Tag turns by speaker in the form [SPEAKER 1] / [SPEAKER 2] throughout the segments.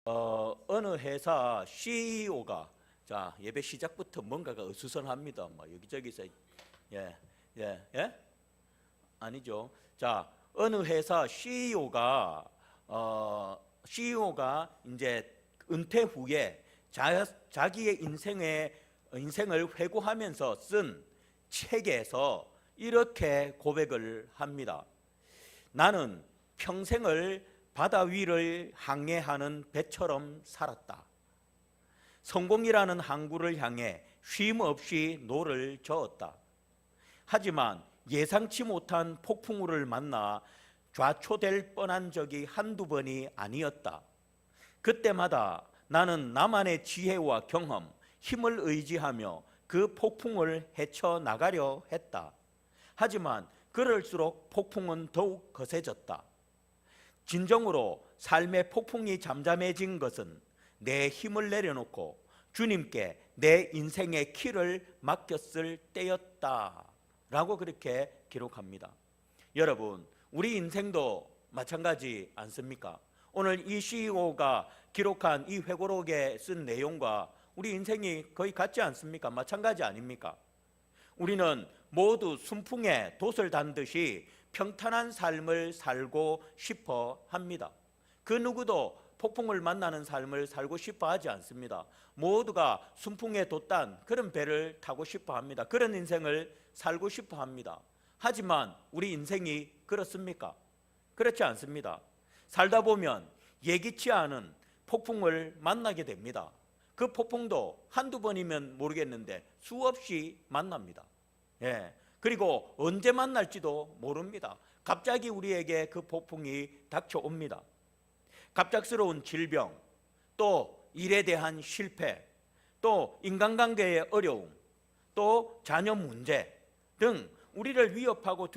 [SPEAKER 1] 어느 회사 CEO가 예배 시작부터 뭔가가 어수선합니다. 뭐 여기저기서 아니죠. 어느 회사 CEO가 이제 은퇴 후에 자기의 인생을 회고하면서 쓴 책에서 이렇게 고백을 합니다. 나는 평생을 바다 위를 항해하는 배처럼 살았다. 성공이라는 항구를 향해 쉼 없이 노를 저었다. 하지만 예상치 못한 폭풍우를 만나 좌초될 뻔한 적이 한두 번이 아니었다. 그때마다 나는 나만의 지혜와 경험, 힘을 의지하며 그 폭풍을 헤쳐나가려 했다. 하지만 그럴수록 폭풍은 더욱 거세졌다. 진정으로 삶의 폭풍이 잠잠해진 것은 내 힘을 내려놓고 주님께 내 인생의 키를 맡겼을 때였다 라고 그렇게 기록합니다. 여러분, 우리 인생도 마찬가지 않습니까? 오늘 이 CEO가 기록한 이 회고록에 쓴 내용과 우리 인생이 거의 같지 않습니까? 마찬가지 아닙니까? 우리는 모두 순풍에 돛을 단 듯이 평탄한 삶을 살고 싶어 합니다. 그 누구도 폭풍을 만나는 삶을 살고 싶어 하지 않습니다. 모두가 순풍에 돛단 그런 배를 타고 싶어 합니다. 그런 인생을 살고 싶어 합니다. 하지만 우리 인생이 그렇습니까? 그렇지 않습니다. 살다 보면 예기치 않은 폭풍을 만나게 됩니다. 그 폭풍도 한두 번이면 모르겠는데 수없이 만납니다. 그리고 언제 만날지도 모릅니다. 갑자기 우리에게 그 폭풍이 닥쳐옵니다. 갑작스러운 질병, 또 일에 대한 실패, 또 인간관계의 어려움, 또 자녀 문제 등 우리를 위협하고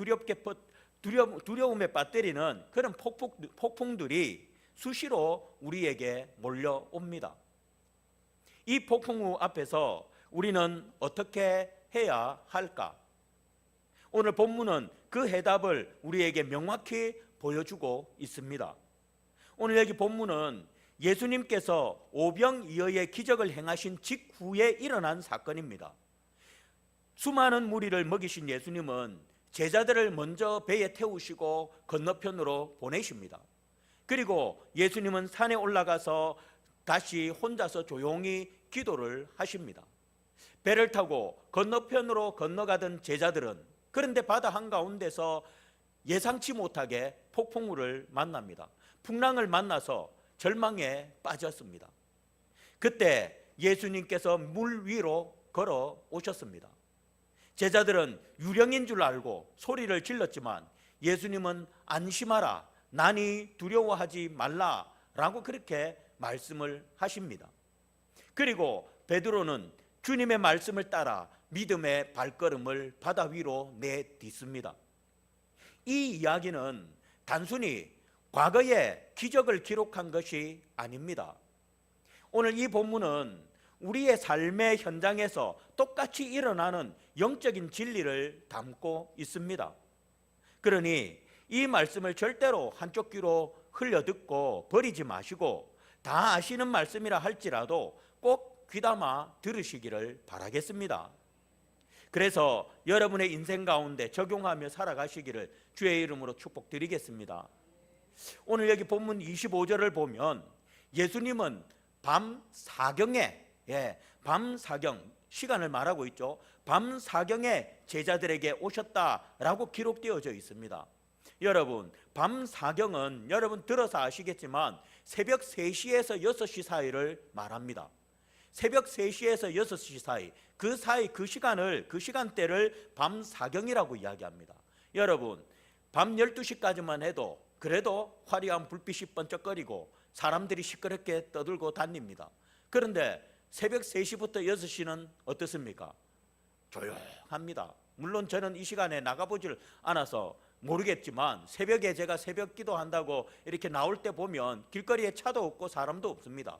[SPEAKER 1] 두려움에 빠뜨리는 그런 폭풍들이 수시로 우리에게 몰려옵니다. 이 폭풍우 앞에서 우리는 어떻게 해야 할까? 오늘 본문은 그 해답을 우리에게 명확히 보여주고 있습니다. 오늘 여기 본문은 예수님께서 오병이어의 기적을 행하신 직후에 일어난 사건입니다. 수많은 무리를 먹이신 예수님은 제자들을 먼저 배에 태우시고 건너편으로 보내십니다. 그리고 예수님은 산에 올라가서 다시 혼자서 조용히 기도를 하십니다. 배를 타고 건너편으로 건너가던 제자들은 그런데 바다 한가운데서 예상치 못하게 폭풍우를 만납니다. 풍랑을 만나서 절망에 빠졌습니다. 그때 예수님께서 물 위로 걸어 오셨습니다. 제자들은 유령인 줄 알고 소리를 질렀지만 예수님은 안심하라, 난이 두려워하지 말라 라고 그렇게 말씀을 하십니다. 그리고 베드로는 주님의 말씀을 따라 믿음의 발걸음을 바다 위로 내딛습니다. 이 이야기는 단순히 과거의 기적을 기록한 것이 아닙니다. 오늘 이 본문은 우리의 삶의 현장에서 똑같이 일어나는 영적인 진리를 담고 있습니다. 그러니 이 말씀을 절대로 한쪽 귀로 흘려듣고 버리지 마시고 다 아시는 말씀이라 할지라도 꼭 귀담아 들으시기를 바라겠습니다. 그래서 여러분의 인생 가운데 적용하며 살아가시기를 주의 이름으로 축복드리겠습니다. 오늘 여기 본문 25절을 보면 예수님은 밤 사경에 밤 사경 시간을 말하고 있죠. 밤 사경에 제자들에게 오셨다라고 기록되어져 있습니다. 여러분, 밤 사경은 여러분 들어서 아시겠지만 새벽 3시에서 6시 사이를 말합니다. 새벽 3시에서 6시 사이, 그 시간대를 밤 사경이라고 이야기합니다. 여러분, 밤 12시까지만 해도 그래도 화려한 불빛이 번쩍거리고 사람들이 시끄럽게 떠들고 다닙니다. 그런데 새벽 3시부터 6시는 어떻습니까? 조용합니다. 물론 저는 이 시간에 나가보질 않아서 모르겠지만 새벽에 제가 새벽 기도한다고 이렇게 나올 때 보면 길거리에 차도 없고 사람도 없습니다.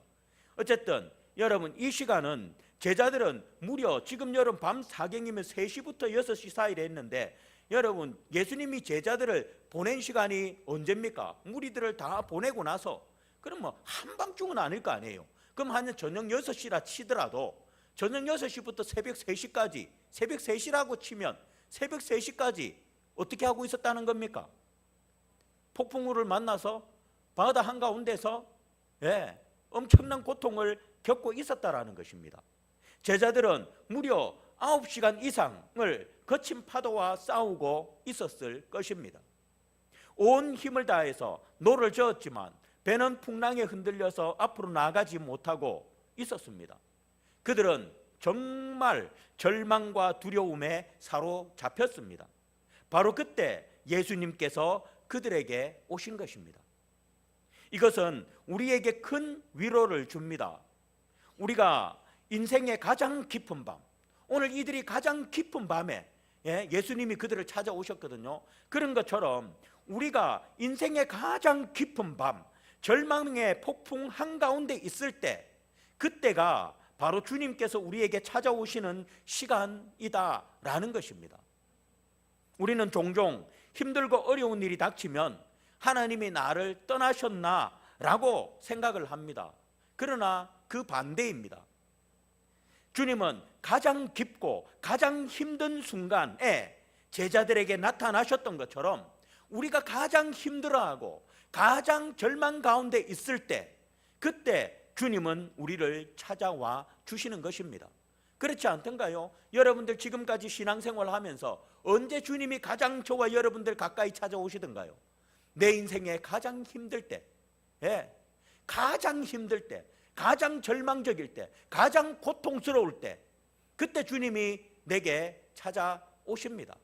[SPEAKER 1] 어쨌든 여러분, 이 시간은 제자들은 무려 지금 여러분 밤 사경이면 3시부터 6시 사이를 했는데 여러분, 예수님이 제자들을 보낸 시간이 언제입니까? 무리들을 다 보내고 나서 그럼 뭐 한밤중은 아닐 거 아니에요. 그럼 한 저녁 6시라 치더라도 저녁 6시부터 새벽 3시까지, 새벽 3시라고 치면 새벽 3시까지 어떻게 하고 있었다는 겁니까? 폭풍우를 만나서 바다 한가운데서 엄청난 고통을 겪고 있었다라는 것입니다. 제자들은 무려 9시간 이상을 거친 파도와 싸우고 있었을 것입니다. 온 힘을 다해서 노를 저었지만 배는 풍랑에 흔들려서 앞으로 나가지 못하고 있었습니다. 그들은 정말 절망과 두려움에 사로잡혔습니다. 바로 그때 예수님께서 그들에게 오신 것입니다. 이것은 우리에게 큰 위로를 줍니다. 우리가 인생의 가장 깊은 밤, 오늘 이들이 가장 깊은 밤에 예수님이 그들을 찾아오셨거든요. 그런 것처럼 우리가 인생의 가장 깊은 밤, 절망의 폭풍 한가운데 있을 때, 그때가 바로 주님께서 우리에게 찾아오시는 시간이다라는 것입니다. 우리는 종종 힘들고 어려운 일이 닥치면 하나님이 나를 떠나셨나라고 생각을 합니다. 그러나 그 반대입니다. 주님은 가장 깊고 가장 힘든 순간에 제자들에게 나타나셨던 것처럼 우리가 가장 힘들어하고 가장 절망 가운데 있을 때, 그때 주님은 우리를 찾아와 주시는 것입니다. 그렇지 않던가요? 여러분들 지금까지 신앙생활 하면서 언제 주님이 가장 저와 여러분들 가까이 찾아오시던가요? 내 인생에 가장 힘들 때, 가장 힘들 때, 가장 절망적일 때, 가장 고통스러울 때, 그때 주님이 내게 찾아오십니다.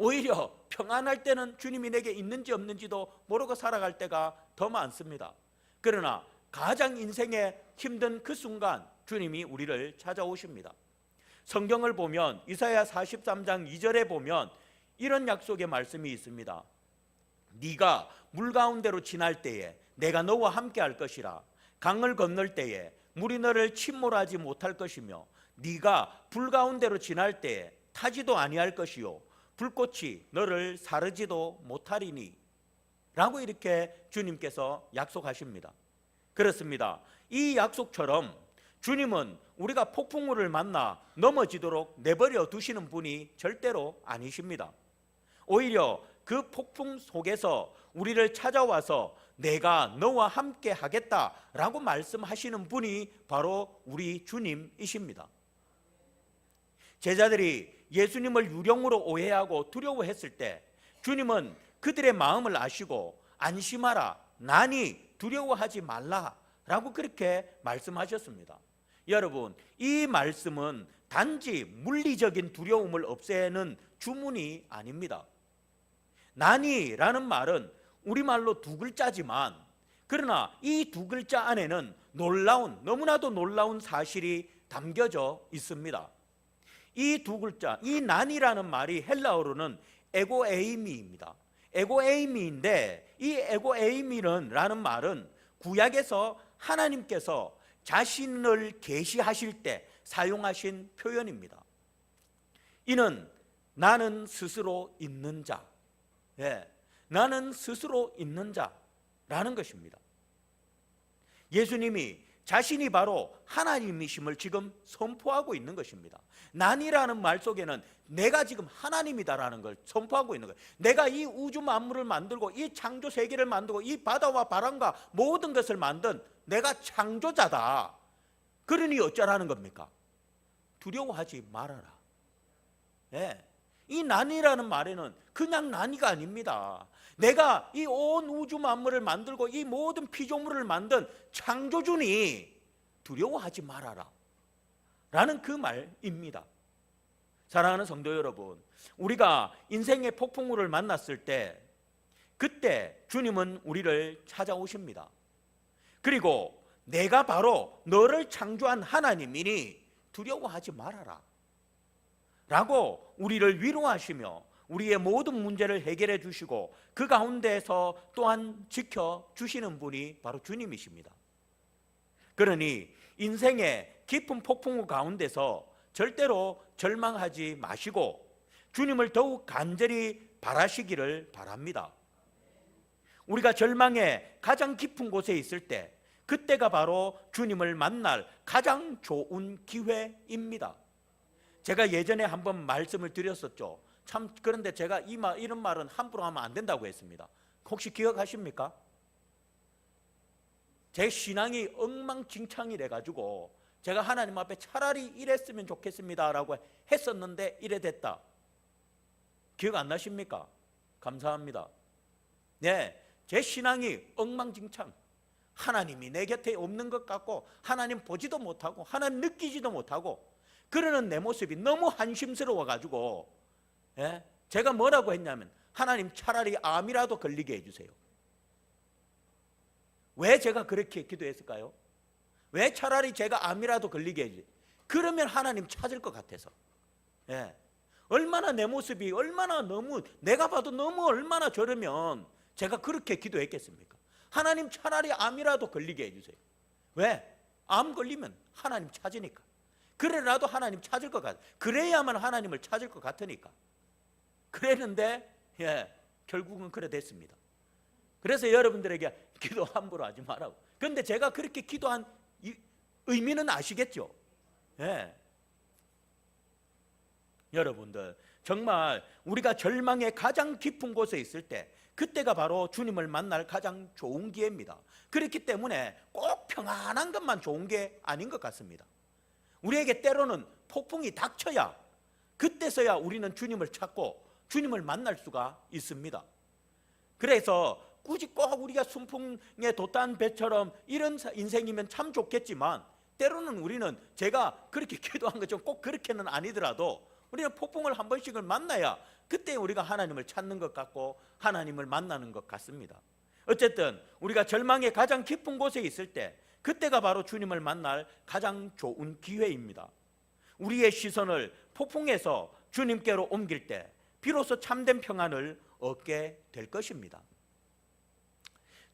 [SPEAKER 1] 오히려 평안할 때는 주님이 내게 있는지 없는지도 모르고 살아갈 때가 더 많습니다. 그러나 가장 인생에 힘든 그 순간 주님이 우리를 찾아오십니다. 성경을 보면 이사야 43장 2절에 보면 이런 약속의 말씀이 있습니다. 네가 물 가운데로 지날 때에 내가 너와 함께 할 것이라. 강을 건널 때에 물이 너를 침몰하지 못할 것이며 네가 불 가운데로 지날 때에 타지도 아니할 것이요 불꽃이 너를 사르지도 못하리니 라고 이렇게 주님께서 약속하십니다. 그렇습니다. 이 약속처럼 주님은 우리가 폭풍우를 만나 넘어지도록 내버려 두시는 분이 절대로 아니십니다. 오히려 그 폭풍 속에서 우리를 찾아와서 내가 너와 함께 하겠다라고 말씀하시는 분이 바로 우리 주님이십니다. 제자들이 예수님을 유령으로 오해하고 두려워했을 때 주님은 그들의 마음을 아시고 안심하라, 난이 두려워하지 말라라고 그렇게 말씀하셨습니다. 여러분, 이 말씀은 단지 물리적인 두려움을 없애는 주문이 아닙니다. 난이라는 말은 우리말로 두 글자지만 그러나 이 두 글자 안에는 너무나도 놀라운 사실이 담겨져 있습니다. 이 두 글자, 이 난이라는 말이 헬라어로는 에고에이미입니다. 에고에이미인데 이 에고에이미는 라는 말은 구약에서 하나님께서 자신을 계시하실 때 사용하신 표현입니다. 이는 나는 스스로 있는 자, 나는 스스로 있는 자라는 것입니다. 예수님이 자신이 바로 하나님이심을 지금 선포하고 있는 것입니다. 난이라는 말 속에는 내가 지금 하나님이다라는 걸 선포하고 있는 거예요. 내가 이 우주 만물을 만들고 이 창조 세계를 만들고 이 바다와 바람과 모든 것을 만든 내가 창조자다. 그러니 어쩌라는 겁니까? 두려워하지 말아라. 이 난이라는 말에는 그냥 난이가 아닙니다. 내가 이 온 우주 만물을 만들고 이 모든 피조물을 만든 창조주니 두려워하지 말아라 라는 그 말입니다. 사랑하는 성도 여러분, 우리가 인생의 폭풍우를 만났을 때 그때 주님은 우리를 찾아오십니다. 그리고 내가 바로 너를 창조한 하나님이니 두려워하지 말아라 라고 우리를 위로하시며 우리의 모든 문제를 해결해 주시고 그 가운데에서 또한 지켜주시는 분이 바로 주님이십니다. 그러니 인생의 깊은 폭풍우 가운데서 절대로 절망하지 마시고 주님을 더욱 간절히 바라시기를 바랍니다. 우리가 절망의 가장 깊은 곳에 있을 때 그때가 바로 주님을 만날 가장 좋은 기회입니다. 제가 예전에 한번 말씀을 드렸었죠. 참, 그런데 제가 이런 말은 함부로 하면 안 된다고 했습니다. 혹시 기억하십니까? 제 신앙이 엉망진창이 돼가지고 제가 하나님 앞에 차라리 이랬으면 좋겠습니다 라고 했었는데 이래 됐다. 기억 안 나십니까? 감사합니다. 네, 제 신앙이 엉망진창, 하나님이 내 곁에 없는 것 같고 하나님 보지도 못하고 하나님 느끼지도 못하고 그러는 내 모습이 너무 한심스러워가지고, 예? 제가 뭐라고 했냐면, 하나님 차라리 암이라도 걸리게 해주세요. 왜 제가 그렇게 기도했을까요? 왜 차라리 제가 암이라도 걸리게 해주세요? 그러면 하나님 찾을 것 같아서. 예. 얼마나 내 모습이 얼마나 너무, 내가 봐도 너무 얼마나 저러면 제가 그렇게 기도했겠습니까? 하나님 차라리 암이라도 걸리게 해주세요. 왜? 암 걸리면 하나님 찾으니까. 그래라도 하나님 찾을 것 같아. 그래야만 하나님을 찾을 것 같으니까. 그랬는데, 예, 결국은 그래 됐습니다. 그래서 여러분들에게 기도 함부로 하지 말라고. 그런데 제가 그렇게 기도한 의미는 아시겠죠? 예. 여러분들, 정말 우리가 절망의 가장 깊은 곳에 있을 때, 그때가 바로 주님을 만날 가장 좋은 기회입니다. 그렇기 때문에 꼭 평안한 것만 좋은 게 아닌 것 같습니다. 우리에게 때로는 폭풍이 닥쳐야, 그때서야 우리는 주님을 찾고 주님을 만날 수가 있습니다. 그래서 굳이 꼭 우리가 순풍에 돛단 배처럼 이런 인생이면 참 좋겠지만, 때로는 우리는 제가 그렇게 기도한 것처럼 꼭 그렇게는 아니더라도 우리는 폭풍을 한 번씩을 만나야 그때 우리가 하나님을 찾는 것 같고 하나님을 만나는 것 같습니다. 어쨌든 우리가 절망의 가장 깊은 곳에 있을 때, 그때가 바로 주님을 만날 가장 좋은 기회입니다. 우리의 시선을 폭풍에서 주님께로 옮길 때 비로소 참된 평안을 얻게 될 것입니다.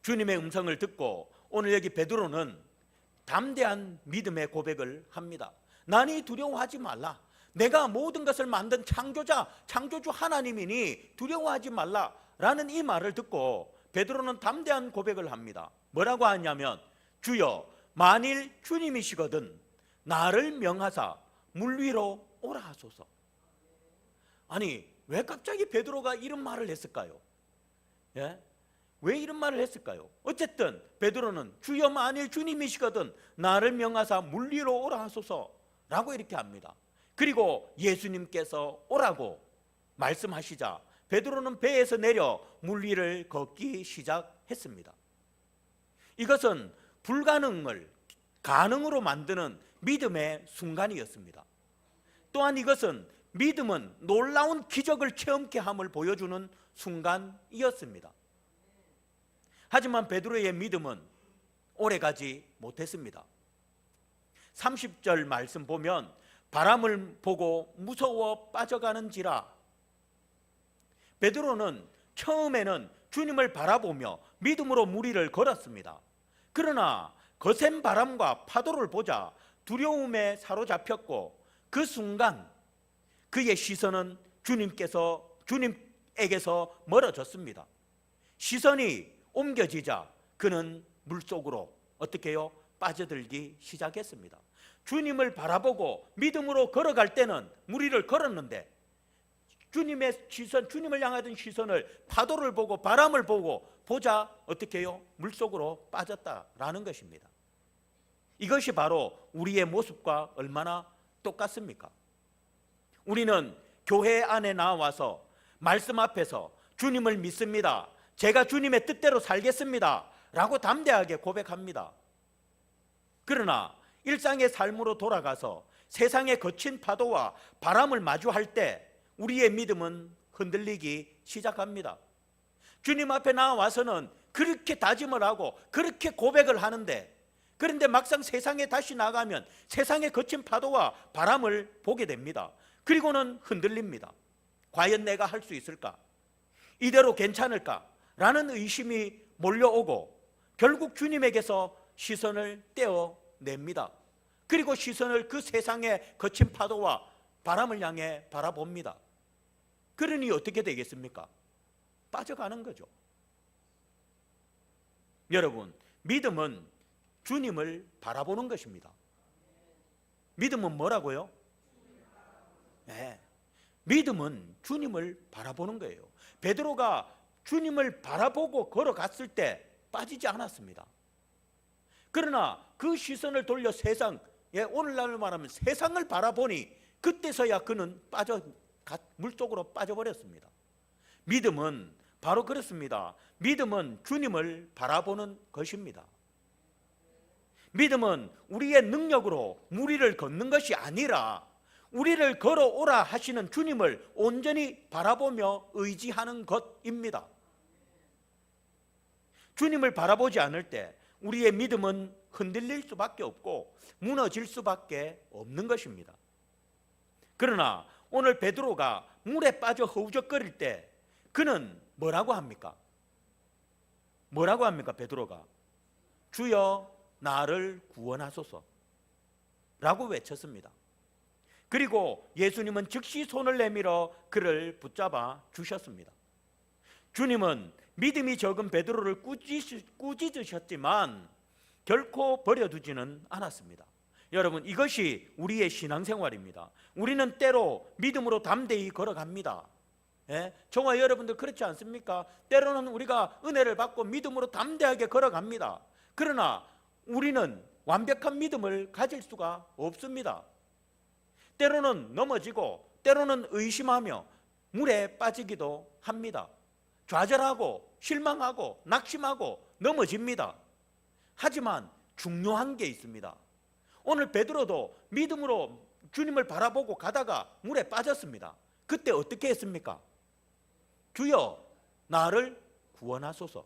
[SPEAKER 1] 주님의 음성을 듣고 오늘 여기 베드로는 담대한 믿음의 고백을 합니다. 나니 두려워하지 말라. 내가 모든 것을 만든 창조주 하나님이니 두려워하지 말라라는 이 말을 듣고 베드로는 담대한 고백을 합니다. 뭐라고 하냐면, 주여, 만일 주님이시거든 나를 명하사 물 위로 오라 하소서. 아니, 왜 갑자기 베드로가 이런 말을 했을까요? 예? 왜 이런 말을 했을까요? 어쨌든 베드로는 주여, 만일 주님이시거든 나를 명하사 물 위로 오라 하소서라고 이렇게 합니다. 그리고 예수님께서 오라고 말씀하시자 베드로는 배에서 내려 물 위를 걷기 시작했습니다. 이것은 불가능을 가능으로 만드는 믿음의 순간이었습니다. 또한 이것은 믿음은 놀라운 기적을 체험케 함을 보여주는 순간이었습니다. 하지만 베드로의 믿음은 오래가지 못했습니다. 30절 말씀 보면, 바람을 보고 무서워 빠져가는지라. 베드로는 처음에는 주님을 바라보며 믿음으로 무리를 걸었습니다. 그러나 거센 바람과 파도를 보자 두려움에 사로잡혔고, 그 순간 그의 시선은 주님에게서 멀어졌습니다. 시선이 옮겨지자 그는 물속으로 어떻게 해요? 빠져들기 시작했습니다. 주님을 바라보고 믿음으로 걸어갈 때는 무리를 걸었는데, 주님의 시선, 주님을 향하던 시선을 파도를 보고 바람을 보고 보자 어떻게 해요? 물속으로 빠졌다라는 것입니다. 이것이 바로 우리의 모습과 얼마나 똑같습니까? 우리는 교회 안에 나와서 말씀 앞에서 주님을 믿습니다, 제가 주님의 뜻대로 살겠습니다 라고 담대하게 고백합니다. 그러나 일상의 삶으로 돌아가서 세상의 거친 파도와 바람을 마주할 때 우리의 믿음은 흔들리기 시작합니다. 주님 앞에 나와서는 그렇게 다짐을 하고 그렇게 고백을 하는데, 그런데 막상 세상에 다시 나가면 세상의 거친 파도와 바람을 보게 됩니다. 그리고는 흔들립니다. 과연 내가 할 수 있을까? 이대로 괜찮을까? 라는 의심이 몰려오고 결국 주님에게서 시선을 떼어냅니다. 그리고 시선을 그 세상의 거친 파도와 바람을 향해 바라봅니다. 그러니 어떻게 되겠습니까? 빠져가는 거죠. 여러분, 믿음은 주님을 바라보는 것입니다. 믿음은 뭐라고요? 네. 믿음은 주님을 바라보는 거예요. 베드로가 주님을 바라보고 걸어갔을 때 빠지지 않았습니다. 그러나 그 시선을 돌려 세상, 오늘날로 말하면 세상을 바라보니 그때서야 그는 물속으로 빠져버렸습니다. 믿음은 바로 그렇습니다. 믿음은 주님을 바라보는 것입니다. 믿음은 우리의 능력으로 무리를 걷는 것이 아니라 우리를 걸어오라 하시는 주님을 온전히 바라보며 의지하는 것입니다. 주님을 바라보지 않을 때 우리의 믿음은 흔들릴 수밖에 없고 무너질 수밖에 없는 것입니다. 그러나 오늘 베드로가 물에 빠져 허우적거릴 때 그는 뭐라고 합니까? 뭐라고 합니까? 베드로가 주여 나를 구원하소서 라고 외쳤습니다. 그리고 예수님은 즉시 손을 내밀어 그를 붙잡아 주셨습니다. 주님은 믿음이 적은 베드로를 꾸짖으셨지만 결코 버려두지는 않았습니다. 여러분, 이것이 우리의 신앙생활입니다. 우리는 때로 믿음으로 담대히 걸어갑니다. 저와 여러분들 그렇지 않습니까? 때로는 우리가 은혜를 받고 믿음으로 담대하게 걸어갑니다. 그러나 우리는 완벽한 믿음을 가질 수가 없습니다. 때로는 넘어지고 때로는 의심하며 물에 빠지기도 합니다. 좌절하고 실망하고 낙심하고 넘어집니다. 하지만 중요한 게 있습니다. 오늘 베드로도 믿음으로 주님을 바라보고 가다가 물에 빠졌습니다. 그때 어떻게 했습니까? 주여 나를 구원하소서.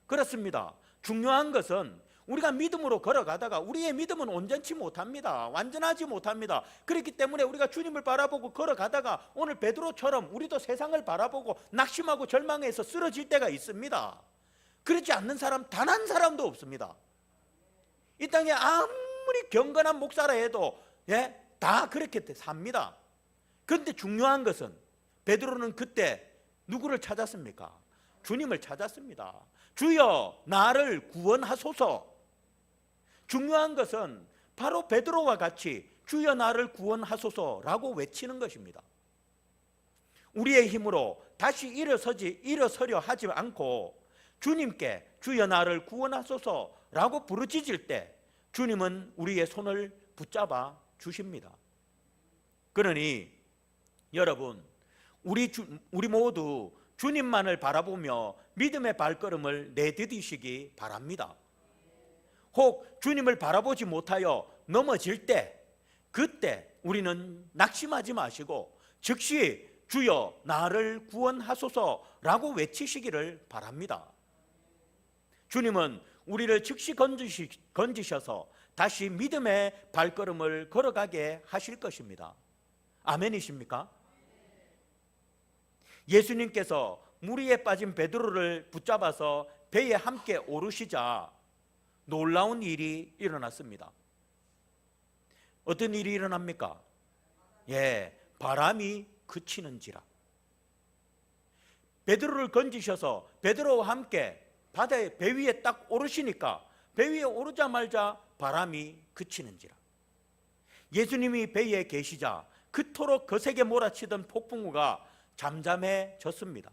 [SPEAKER 1] 그렇습니다. 중요한 것은 우리가 믿음으로 걸어가다가 우리의 믿음은 온전치 못합니다. 완전하지 못합니다. 그렇기 때문에 우리가 주님을 바라보고 걸어가다가 오늘 베드로처럼 우리도 세상을 바라보고 낙심하고 절망해서 쓰러질 때가 있습니다. 그렇지 않는 사람 단 한 사람도 없습니다. 이 땅에 아무리 경건한 목사라 해도 다 그렇게 삽니다. 그런데 중요한 것은 베드로는 그때 누구를 찾았습니까? 주님을 찾았습니다. 주여 나를 구원하소서. 중요한 것은 바로 베드로와 같이 주여 나를 구원하소서라고 외치는 것입니다. 우리의 힘으로 다시 일어서려 하지 않고 주님께 주여 나를 구원하소서라고 부르짖을 때 주님은 우리의 손을 붙잡아 주십니다. 그러니 여러분, 우리 모두 주님만을 바라보며 믿음의 발걸음을 내디디시기 바랍니다. 혹 주님을 바라보지 못하여 넘어질 때 그때 우리는 낙심하지 마시고 즉시 주여 나를 구원하소서라고 외치시기를 바랍니다. 주님은 우리를 즉시 건지셔서 다시 믿음의 발걸음을 걸어가게 하실 것입니다. 아멘이십니까? 예수님께서 무리에 빠진 베드로를 붙잡아서 배에 함께 오르시자 놀라운 일이 일어났습니다. 어떤 일이 일어납니까? 바람이 그치는지라. 베드로를 건지셔서 베드로와 함께 바다에 배 위에 딱 오르시니까 배 위에 오르자마자 바람이 그치는지라. 예수님이 배에 계시자 그토록 거세게 몰아치던 폭풍우가 잠잠해졌습니다.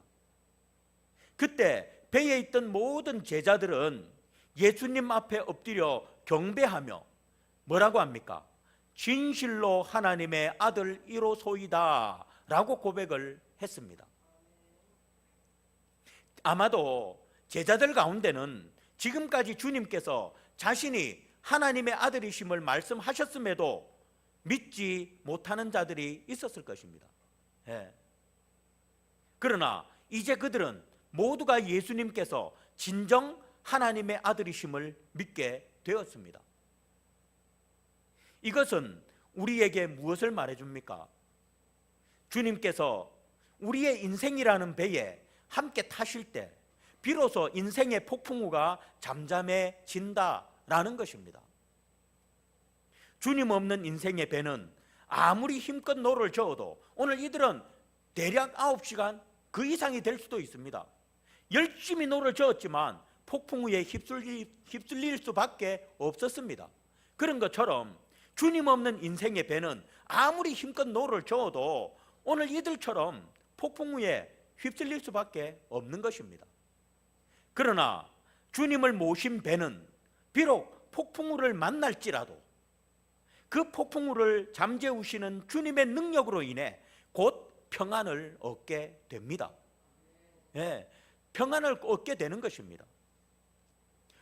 [SPEAKER 1] 그때 배에 있던 모든 제자들은 예수님 앞에 엎드려 경배하며 뭐라고 합니까? 진실로 하나님의 아들이로소이다 라고 고백을 했습니다. 아마도 제자들 가운데는 지금까지 주님께서 자신이 하나님의 아들이심을 말씀하셨음에도 믿지 못하는 자들이 있었을 것입니다. 그러나 이제 그들은 모두가 예수님께서 진정 하나님의 아들이심을 믿게 되었습니다. 이것은 우리에게 무엇을 말해줍니까? 주님께서 우리의 인생이라는 배에 함께 타실 때 비로소 인생의 폭풍우가 잠잠해진다라는 것입니다. 주님 없는 인생의 배는 아무리 힘껏 노를 저어도 오늘 이들은 대략 9시간 그 이상이 될 수도 있습니다. 열심히 노를 저었지만 폭풍우에 휩쓸릴 수밖에 없었습니다. 그런 것처럼 주님 없는 인생의 배는 아무리 힘껏 노를 저어도 오늘 이들처럼 폭풍우에 휩쓸릴 수밖에 없는 것입니다. 그러나 주님을 모신 배는 비록 폭풍우를 만날지라도 그 폭풍우를 잠재우시는 주님의 능력으로 인해 곧 평안을 얻게 됩니다. 예, 평안을 얻게 되는 것입니다.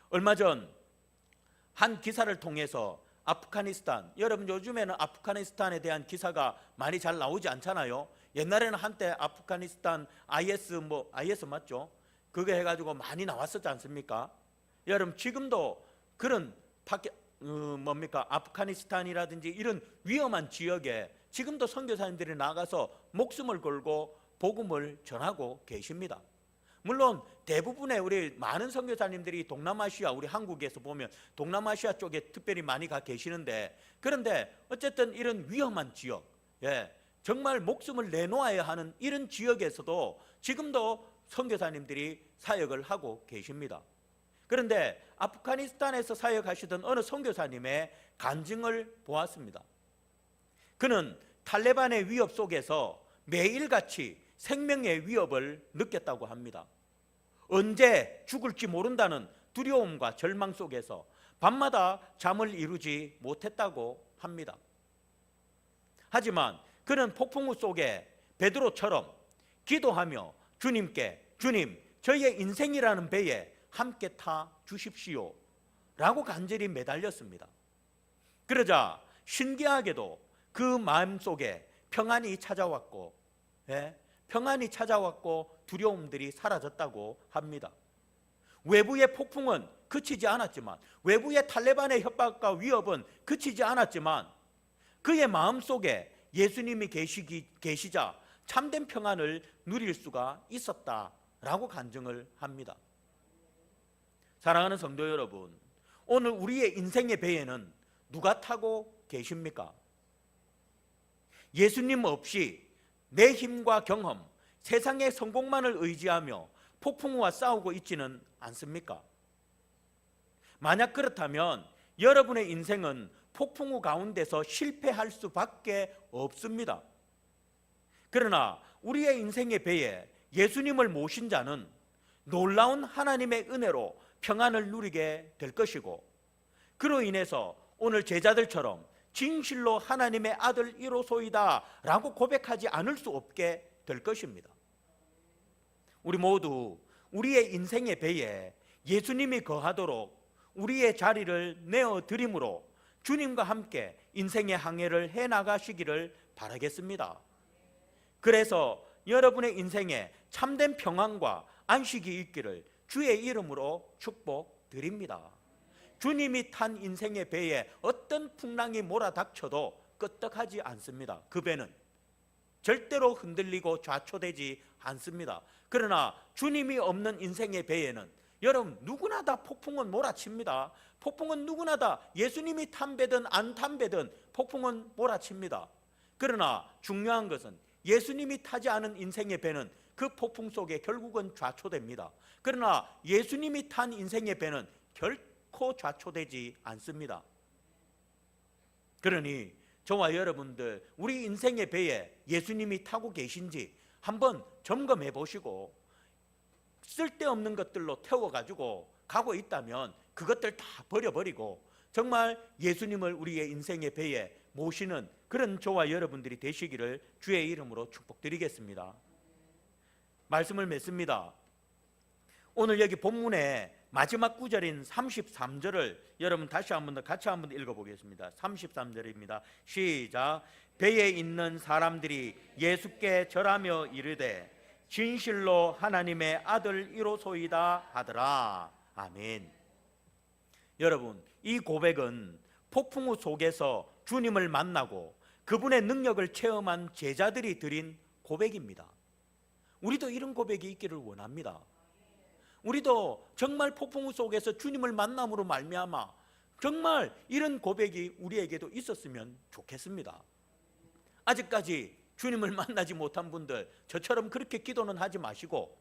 [SPEAKER 1] 얼마 전 한 기사를 통해서 아프가니스탄, 여러분 요즘에는 아프가니스탄에 대한 기사가 많이 잘 나오지 않잖아요. 옛날에는 한때 아프가니스탄 IS 맞죠? 그게 해가지고 많이 나왔었지 않습니까? 여러분 지금도 그런 아프가니스탄이라든지 이런 위험한 지역에 지금도 선교사님들이 나가서 목숨을 걸고 복음을 전하고 계십니다. 물론 대부분의 우리 많은 선교사님들이 동남아시아, 우리 한국에서 보면 동남아시아 쪽에 특별히 많이 가 계시는데, 그런데 어쨌든 이런 위험한 지역, 정말 목숨을 내놓아야 하는 이런 지역에서도 지금도 선교사님들이 사역을 하고 계십니다. 그런데 아프가니스탄에서 사역하시던 어느 선교사님의 간증을 보았습니다. 그는 탈레반의 위협 속에서 매일같이 생명의 위협을 느꼈다고 합니다. 언제 죽을지 모른다는 두려움과 절망 속에서 밤마다 잠을 이루지 못했다고 합니다. 하지만 그는 폭풍우 속에 베드로처럼 기도하며 주님께, 주님, 저희의 인생이라는 배에 함께 타 주십시오 라고 간절히 매달렸습니다. 그러자 신기하게도 그 마음속에 평안이 찾아왔고, 평안이 찾아왔고 두려움들이 사라졌다고 합니다. 외부의 폭풍은 그치지 않았지만, 외부의 탈레반의 협박과 위협은 그치지 않았지만 그의 마음속에 예수님이 계시자 참된 평안을 누릴 수가 있었다라고 간증을 합니다. 사랑하는 성도 여러분, 오늘 우리의 인생의 배에는 누가 타고 계십니까? 예수님 없이 내 힘과 경험, 세상의 성공만을 의지하며 폭풍우와 싸우고 있지는 않습니까? 만약 그렇다면 여러분의 인생은 폭풍우 가운데서 실패할 수밖에 없습니다. 그러나 우리의 인생의 배에 예수님을 모신 자는 놀라운 하나님의 은혜로 평안을 누리게 될 것이고, 그로 인해서 오늘 제자들처럼 진실로 하나님의 아들 이로소이다 라고 고백하지 않을 수 없게 될 것입니다. 우리 모두 우리의 인생의 배에 예수님이 거하도록 우리의 자리를 내어드림으로 주님과 함께 인생의 항해를 해나가시기를 바라겠습니다. 그래서 여러분의 인생에 참된 평안과 안식이 있기를 주의 이름으로 축복드립니다. 주님이 탄 인생의 배에 어떤 풍랑이 몰아닥쳐도 끄떡하지 않습니다. 그 배는 절대로 흔들리고 좌초되지 않습니다. 그러나 주님이 없는 인생의 배에는 여러분 누구나 다 폭풍은 몰아칩니다. 폭풍은 누구나 다 예수님이 탄 배든 안 탄 배든 폭풍은 몰아칩니다. 그러나 중요한 것은 예수님이 타지 않은 인생의 배는 그 폭풍 속에 결국은 좌초됩니다. 그러나 예수님이 탄 인생의 배는 결코 좌초되지 않습니다. 그러니 저와 여러분들 우리 인생의 배에 예수님이 타고 계신지 한번 점검해 보시고, 쓸데없는 것들로 태워가지고 가고 있다면 그것들 다 버려버리고 정말 예수님을 우리의 인생의 배에 모시는 그런 저와 여러분들이 되시기를 주의 이름으로 축복드리겠습니다. 말씀을 맺습니다. 오늘 여기 본문의 마지막 구절인 33절을 여러분 다시 한번 더 같이 한번 읽어보겠습니다. 33절입니다. 시작. 배에 있는 사람들이 예수께 절하며 이르되 진실로 하나님의 아들 이로소이다 하더라. 아멘. 여러분, 이 고백은 폭풍우 속에서 주님을 만나고 그분의 능력을 체험한 제자들이 드린 고백입니다. 우리도 이런 고백이 있기를 원합니다. 우리도 정말 폭풍우 속에서 주님을 만남으로 말미암아 정말 이런 고백이 우리에게도 있었으면 좋겠습니다. 아직까지 주님을 만나지 못한 분들, 저처럼 그렇게 기도는 하지 마시고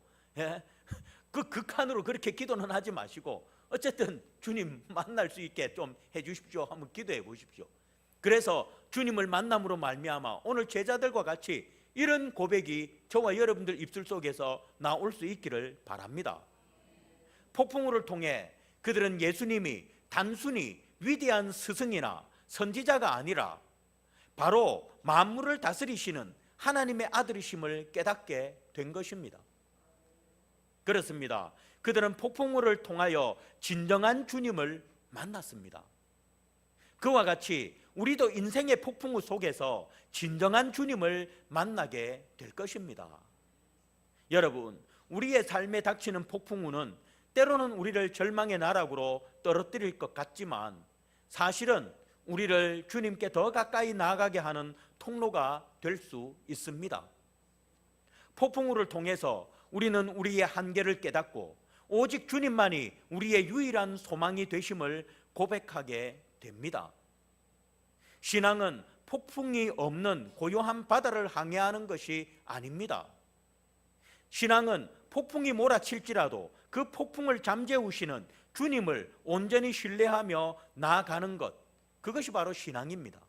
[SPEAKER 1] 그 극한으로 그렇게 기도는 하지 마시고 어쨌든 주님 만날 수 있게 좀 해주십시오 한번 기도해 보십시오. 그래서 주님을 만남으로 말미암아 오늘 제자들과 같이 이런 고백이 저와 여러분들 입술 속에서 나올 수 있기를 바랍니다. 폭풍우를 통해 그들은 예수님이 단순히 위대한 스승이나 선지자가 아니라 바로 만물을 다스리시는 하나님의 아들이심을 깨닫게 된 것입니다. 그렇습니다. 그들은 폭풍우를 통하여 진정한 주님을 만났습니다. 그와 같이 우리도 인생의 폭풍우 속에서 진정한 주님을 만나게 될 것입니다. 여러분, 우리의 삶에 닥치는 폭풍우는 때로는 우리를 절망의 나락으로 떨어뜨릴 것 같지만 사실은 우리를 주님께 더 가까이 나아가게 하는 통로가 될 수 있습니다. 폭풍우를 통해서 우리는 우리의 한계를 깨닫고 오직 주님만이 우리의 유일한 소망이 되심을 고백하게 됩니다. 신앙은 폭풍이 없는 고요한 바다를 항해하는 것이 아닙니다. 신앙은 폭풍이 몰아칠지라도 그 폭풍을 잠재우시는 주님을 온전히 신뢰하며 나아가는 것, 그것이 바로 신앙입니다.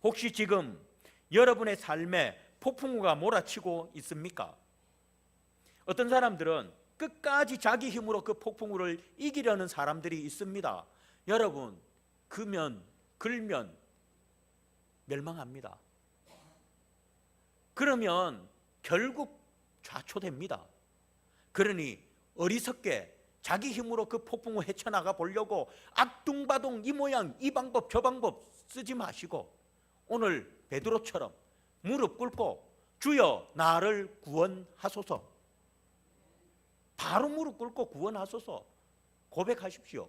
[SPEAKER 1] 혹시 지금 여러분의 삶에 폭풍우가 몰아치고 있습니까? 어떤 사람들은 끝까지 자기 힘으로 그 폭풍우를 이기려는 사람들이 있습니다. 여러분, 글면 멸망합니다. 그러면 결국 좌초됩니다. 그러니 어리석게 자기 힘으로 그 폭풍우 헤쳐나가 보려고 악둥바둥 이 모양 이 방법 저 방법 쓰지 마시고 오늘 베드로처럼 무릎 꿇고 주여 나를 구원하소서, 바로 무릎 꿇고 구원하소서 고백하십시오.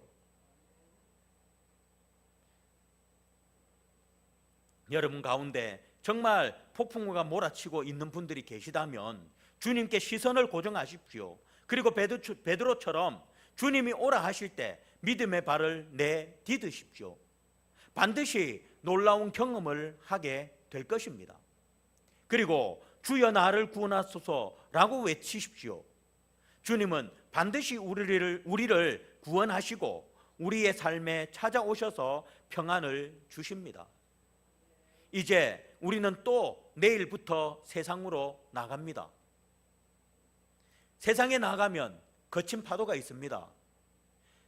[SPEAKER 1] 여러분 가운데 정말 폭풍우가 몰아치고 있는 분들이 계시다면 주님께 시선을 고정하십시오. 그리고 베드로처럼 주님이 오라 하실 때 믿음의 발을 내디디십시오. 반드시 놀라운 경험을 하게 될 것입니다. 그리고 주여 나를 구원하소서라고 외치십시오. 주님은 반드시 우리를 구원하시고 우리의 삶에 찾아오셔서 평안을 주십니다. 이제 우리는 또 내일부터 세상으로 나갑니다. 세상에 나가면 거친 파도가 있습니다.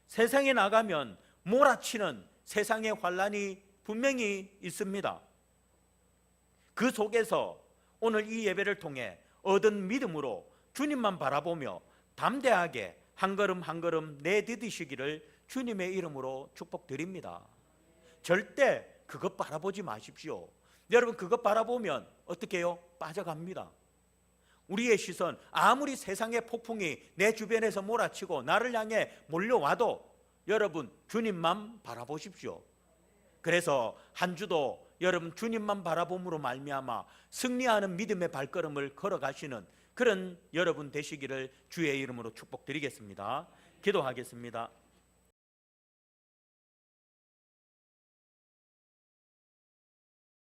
[SPEAKER 1] 세상에 나가면 몰아치는 세상의 환란이 분명히 있습니다. 그 속에서 오늘 이 예배를 통해 얻은 믿음으로 주님만 바라보며 담대하게 한 걸음 한 걸음 내디디시기를 주님의 이름으로 축복드립니다. 절대 그것 바라보지 마십시오. 여러분 그것 바라보면 어떻게 해요? 빠져갑니다. 우리의 시선, 아무리 세상의 폭풍이 내 주변에서 몰아치고 나를 향해 몰려와도 여러분 주님만 바라보십시오. 그래서 한 주도 여러분 주님만 바라봄으로 말미암아 승리하는 믿음의 발걸음을 걸어가시는 그런 여러분 되시기를 주의 이름으로 축복드리겠습니다. 기도하겠습니다.